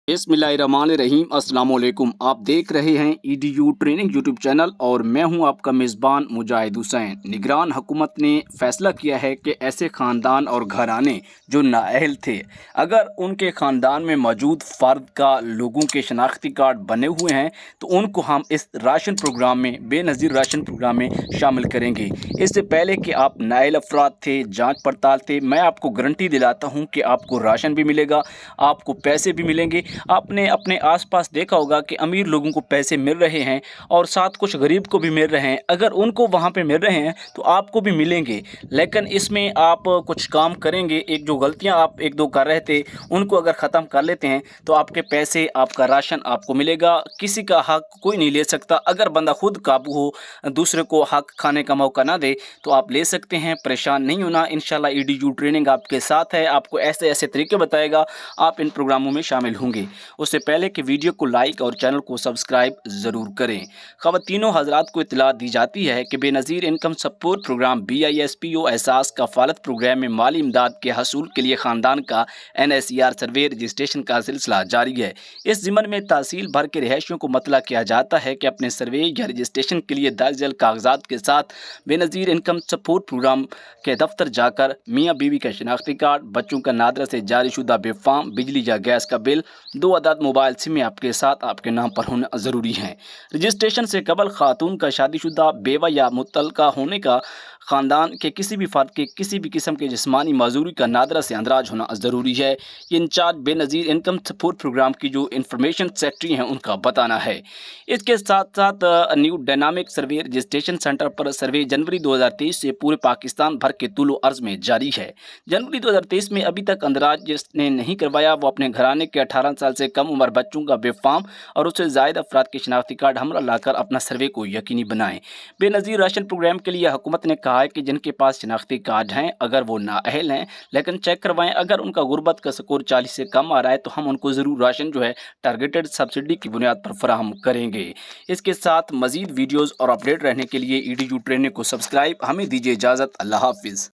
बिस्मिल्लाहिर्रहमानिर्रहीम अस्सलाम वालेकुम। आप देख रहे हैं ईडीयू ट्रेनिंग यूट्यूब चैनल और मैं हूं आपका मेज़बान मुजाहिद हुसैन। निगरान हुकूमत ने फैसला किया है कि ऐसे ख़ानदान और घराने जो नाअहल थे, अगर उनके ख़ानदान में मौजूद फ़र्द का लोगों के शनाख्ती कार्ड बने हुए हैं तो उनको हम इस राशन प्रोग्राम में, बेनज़ीर राशन प्रोग्राम में शामिल करेंगे। इससे पहले कि आप नाअहल अफराद थे, जाँच पड़ताल थे, मैं आपको गारंटी दिलाता हूँ कि आपको राशन भी मिलेगा, आपको पैसे भी मिलेंगे। आपने अपने आसपास देखा होगा कि अमीर लोगों को पैसे मिल रहे हैं और साथ कुछ गरीब को भी मिल रहे हैं। अगर उनको वहाँ पे मिल रहे हैं तो आपको भी मिलेंगे, लेकिन इसमें आप कुछ काम करेंगे। एक जो गलतियाँ आप एक दो कर रहे थे उनको अगर ख़त्म कर लेते हैं तो आपके पैसे, आपका राशन आपको मिलेगा। किसी का हक कोई नहीं ले सकता। अगर बंदा खुद काबू हो, दूसरे को हक खाने का मौका ना दे तो आप ले सकते हैं। परेशान नहीं होना, इंशाल्लाह ईडीयू ट्रेनिंग आपके साथ है। आपको ऐसे ऐसे तरीके बताएगा, आप इन प्रोग्रामों में शामिल होंगे। उससे पहले कि वीडियो को लाइक और चैनल को सब्सक्राइब ज़रूर करें। ख़वातीनों हज़रात को इत्तला दी जाती है कि Benazir income support programme BISPO Ehsaas कफ़ालत programme में माली इमदाद के हसूल के लिए ख़ानदान का NSER सर्वे रजिस्ट्रेशन का सिलसिला जारी है। इस ज़िम्मन में तहसील भर के रिहायशियों को मतला किया जाता है कि अपने सर्वे या रजिस्ट्रेशन के लिए दर्ज झेल कागजात के साथ बेनज़ीर इनकम सपोर्ट प्रोग्राम के दफ्तर जाकर मियाँ बीवी का शनाख्ती कार्ड, बच्चों का नादरा से जारी शुदा बेफाम बिजली या गैस का बिल, 2 अदद मोबाइल सिम आपके साथ आपके नाम पर होना ज़रूरी है। रजिस्ट्रेशन से कबल खातून का शादीशुदा, बेवा या मुतल्लका होने का ख़ानदान के किसी भी फ़र्द के किसी भी किस्म के जिस्मानी मजदूरी का नादरा से अंदराज होना ज़रूरी है। ये in charge Benazir income support programme की जो इंफॉर्मेशन सेक्रेटरी हैं उनका बताना है। इसके साथ साथ न्यू डायनामिक सर्वे रजिस्ट्रेशन सेंटर पर सर्वे जनवरी 2023 से पूरे पाकिस्तान भर के तुलो अर्ज़ में जारी है। जनवरी 2023 में अभी तक अंदराज जिसने नहीं करवाया वो अपने घराने के 18 साल से कम उम्र बच्चों का बेफाम और उससे ज़ायद अफराद के शनाख्ती कार्ड हमला लाकर अपना सर्वे को यकीनी बनाएं। बेनज़ीर राशन प्रोग्राम के लिए हुकूमत ने कहा है कि जिनके पास शनाख्ती कार्ड हैं, अगर वो नाअहल हैं, लेकिन चेक करवाएं। अगर उनका गुर्बत का स्कोर 40 से कम आ रहा है तो हम उनको ज़रूर राशन जो है टारगेटेड सब्सिडी की बुनियाद पर फराहम करेंगे। इसके साथ मज़ीद वीडियोज़ और अपडेट रहने के लिए ईडीयू ट्रेनिंग को सब्सक्राइब। हमें दीजिए इजाज़त। अल्लाह हाफिज़।